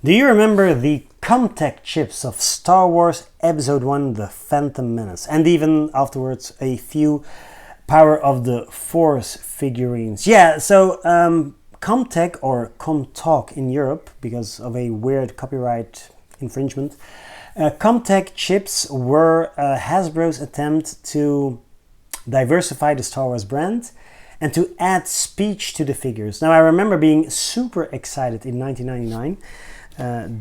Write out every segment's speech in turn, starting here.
Do you remember the CommTech chips of Star Wars Episode 1, The Phantom Menace, and even afterwards a few Power of the Force figurines? Yeah, so CommTech, or CommTalk in Europe, because of a weird copyright infringement, CommTech chips were Hasbro's attempt to diversify the Star Wars brand and to add speech to the figures. Now, I remember being super excited in 1999.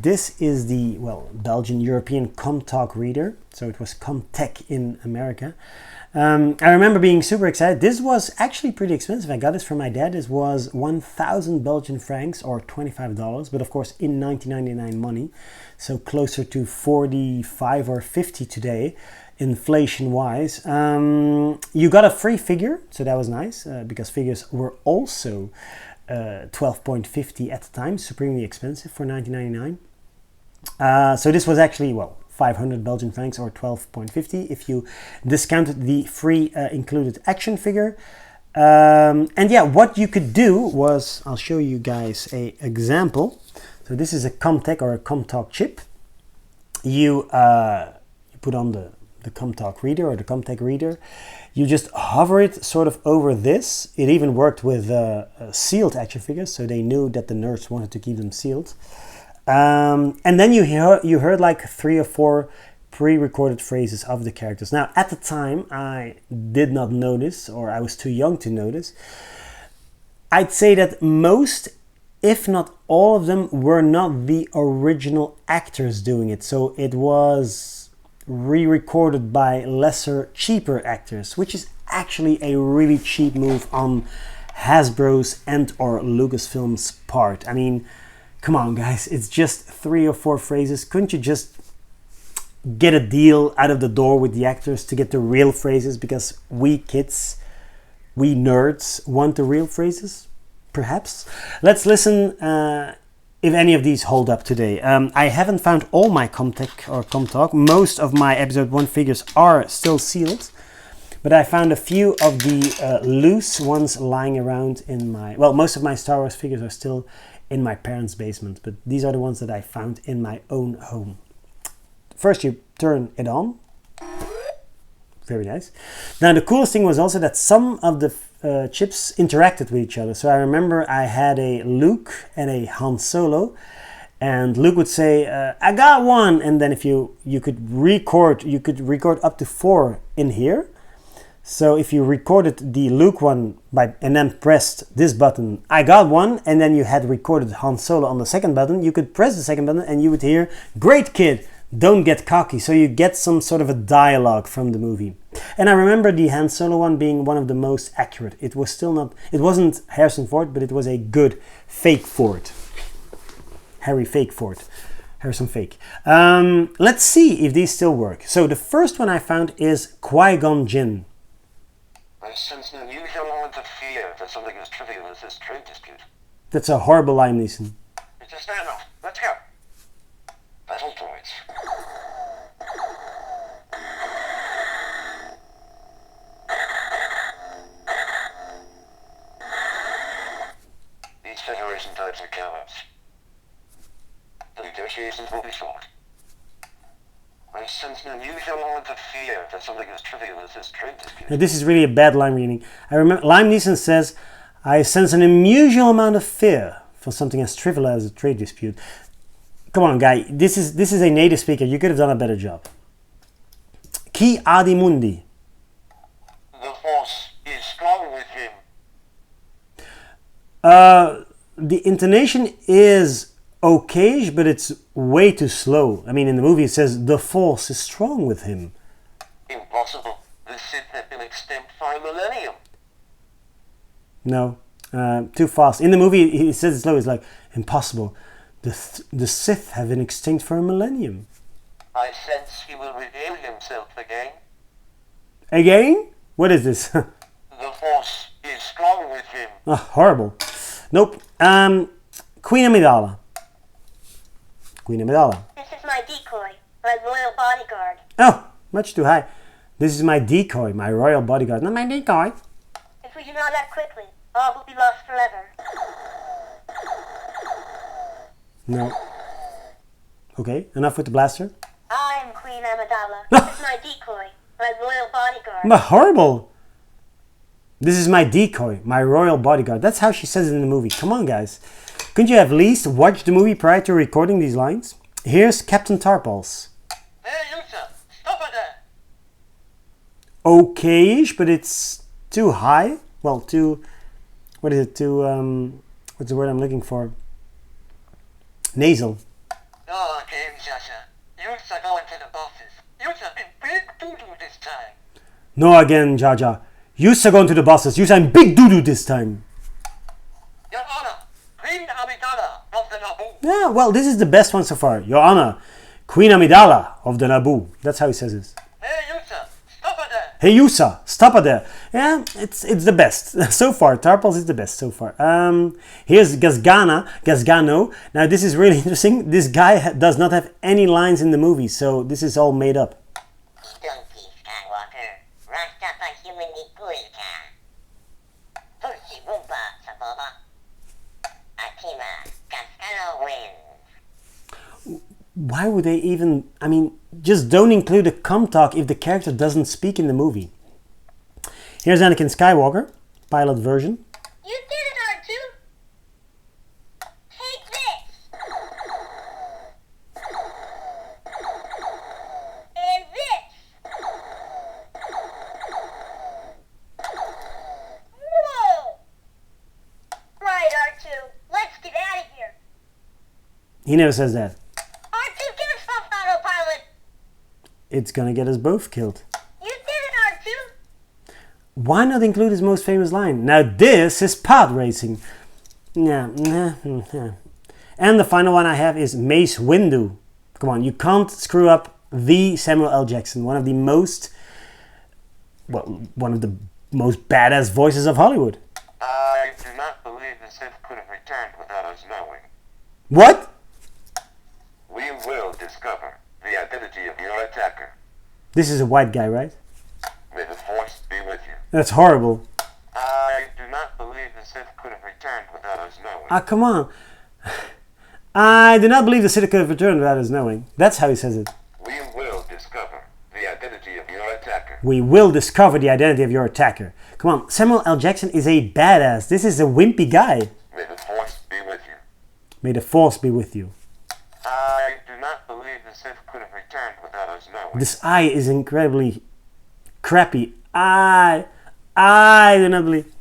This is the, Belgian European CommTalk reader. So it was CommTech in America. I remember being super excited. This was actually pretty expensive. I got this from my dad. This was 1,000 Belgian francs or $25, but of course in 1999 money. So closer to 45 or 50 today, inflation wise. You got a free figure, so that was nice, because figures were also 12.50 at the time, supremely expensive for 1999. So this was actually, 500 Belgian francs or 12.50 if you discounted the free included action figure. And yeah, what you could do was, I'll show you guys a example. So this is a CommTech or a CommTalk chip. You put on the CommTalk reader or the CommTech reader. You just hover it sort of over this. It even worked with sealed action figures, so they knew that the nerds wanted to keep them sealed. And then you heard like 3 or 4 pre-recorded phrases of the characters. Now, at the time, I did not notice, or I was too young to notice. I'd say that most, if not all of them, were not the original actors doing it. So it was re-recorded by lesser, cheaper actors, which is actually a really cheap move on Hasbro's and or Lucasfilm's part. I mean, come on guys, it's just 3 or 4 phrases. Couldn't you just get a deal out of the door with the actors to get the real phrases? Because we kids, we nerds want the real phrases, perhaps. Let's listen if any of these hold up today. I haven't found all my CommTech or CommTalk. Most of my episode 1 figures are still sealed, but I found a few of the loose ones lying around in my, most of my Star Wars figures are still in my parents' basement, but these are the ones that I found in my own home. First you turn it on. Very nice. Now the coolest thing was also that some of the chips interacted with each other. So I remember I had a Luke and a Han Solo, and Luke would say, I got one, and then if you could record up to 4 in here. So if you recorded the Luke one and then pressed this button, I got one, and then you had recorded Han Solo on the second button, you could press the second button and you would hear, great kid, don't get cocky. So you get some sort of a dialogue from the movie. And I remember the Han Solo one being one of the most accurate. It wasn't Harrison Ford, but it was a good fake Ford. Harrison Fake. Let's see if these still work. So the first one I found is Qui-Gon Jinn. I sense no unusual element of fear for something as trivial as this trade dispute. That's a horrible Liam Neeson. It's a standoff. Let's go. Battle droids. These Federation types are cowards. The negotiations will be short. I sense no unusual element of fear for something as trivial as this trade dispute. Now, this is really a bad line reading. I remember Liam Neeson says, I sense an unusual amount of fear for something as trivial as a trade dispute. Come on, guy. This is a native speaker. You could have done a better job. Ki Adi Mundi. The Force is strong with him. The intonation is okayish, but it's way too slow. I mean, in the movie it says, the Force is strong with him. Impossible. The Sith have been extinct for a millennium. No, too fast. In the movie he says it slow. It's like, impossible. The Sith have been extinct for a millennium. I sense he will reveal himself again. Again? What is this? The Force is strong with him. Oh, horrible. Nope. Queen Amidala. Queen Amidala. This is my decoy, my royal bodyguard. Oh, much too high. This is my decoy, my royal bodyguard. Not my decoy. If we do not act quickly, all will be lost forever. No. Okay, enough with the blaster. I'm Queen Amidala. This is my decoy, my royal bodyguard. But horrible. This is my decoy, my royal bodyguard. That's how she says it in the movie. Come on, guys. Couldn't you have at least watched the movie prior to recording these lines? Here's Captain Tarpals. Hey, Yusa, stop it there. Okay-ish, but it's too high. Well, too... What is it? Too... what's the word I'm looking for? Nasal. Oh, okay, Shasha. Yusa going to the bosses. Yusa in big doo-doo this time. No again, Jaja. Yusa going to the bosses. Yusa in big doo-doo this time. Your Honor, Queen Amidala of the Naboo. Yeah, well, this is the best one so far. Your Honor, Queen Amidala of the Naboo. That's how he says it. Hey, Yusa, stop it there. Hey Yusa, stop it there. Yeah, it's the best so far. Tarpals is the best so far. Here's Gasgano. Now this is really interesting. This guy does not have any lines in the movie, so this is all made up. Donkey Skywalker, Rastapa human Iguita. Percy Wumpa Sababa. Akima, Gascano wins. Why would they even... I mean, just don't include a CommTalk if the character doesn't speak in the movie. Here's Anakin Skywalker, pilot version. You did it, R2. Take this. And this. Whoa. Right, R2. Let's get out of here. He never says that. R2, get us off autopilot. It's gonna get us both killed. You did it, R2. Why not include his most famous line? Now this is pod racing. Yeah. And the final one I have is Mace Windu. Come on, you can't screw up the Samuel L. Jackson, one of the most badass voices of Hollywood. I do not believe the Sith could have returned without us knowing. What? We will discover the identity of your attacker. This is a white guy, right? May the Force be with you. That's horrible. I do not believe the Sith could have returned without us knowing. Ah, come on. I do not believe the Sith could have returned without us knowing. That's how he says it. We will discover the identity of your attacker. We will discover the identity of your attacker. Come on, Samuel L. Jackson is a badass. This is a wimpy guy. May the Force be with you. May the Force be with you. I do not believe the Sith could have returned without us knowing. This eye is incredibly crappy. I do not believe.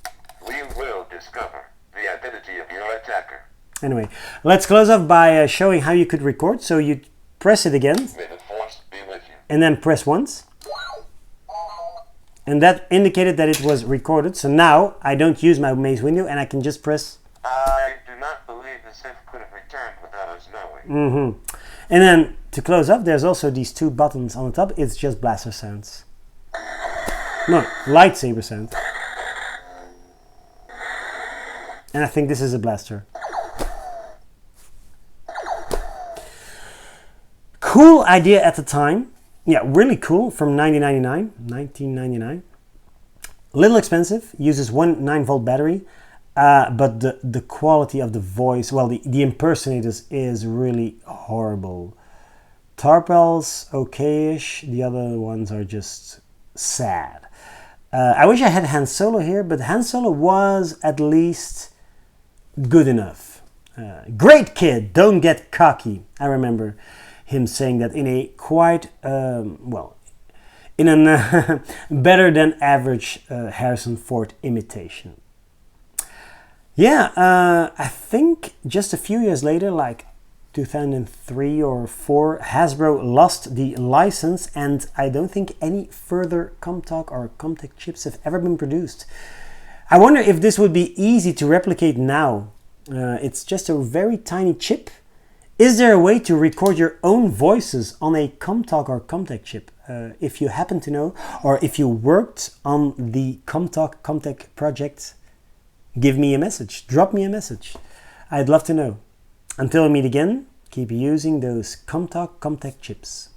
We will discover the identity of your attacker. Anyway, let's close off by showing how you could record. So you press it again, May the Force be with you. and then press once. And that indicated that it was recorded. So now I don't use my Mace Windu, and I can just press. I do not believe the Sith could have returned without us knowing. And then to close up, there's also these two buttons on the top. It's just blaster sounds. No, lightsaber sound. And I think this is a blaster. Cool idea at the time. Yeah, really cool, from 1999. Little expensive, uses one 9-volt battery, but the quality of the voice, well, the impersonators is really horrible. Tarpals, okay-ish, the other ones are just sad. I wish I had Han Solo here, but Han Solo was at least good enough. Great kid, don't get cocky. I remember him saying that in a quite, in a better than average Harrison Ford imitation. Yeah, I think just a few years later, like 2003 or 4, Hasbro lost the license, and I don't think any further CommTalk or CommTech chips have ever been produced. I wonder if this would be easy to replicate now. It's just a very tiny chip. Is there a way to record your own voices on a CommTalk or CommTech chip? If you happen to know, or if you worked on the CommTalk CommTech project, give me a message, drop me a message. I'd love to know. Until we meet again, keep using those CommTalk CommTech chips.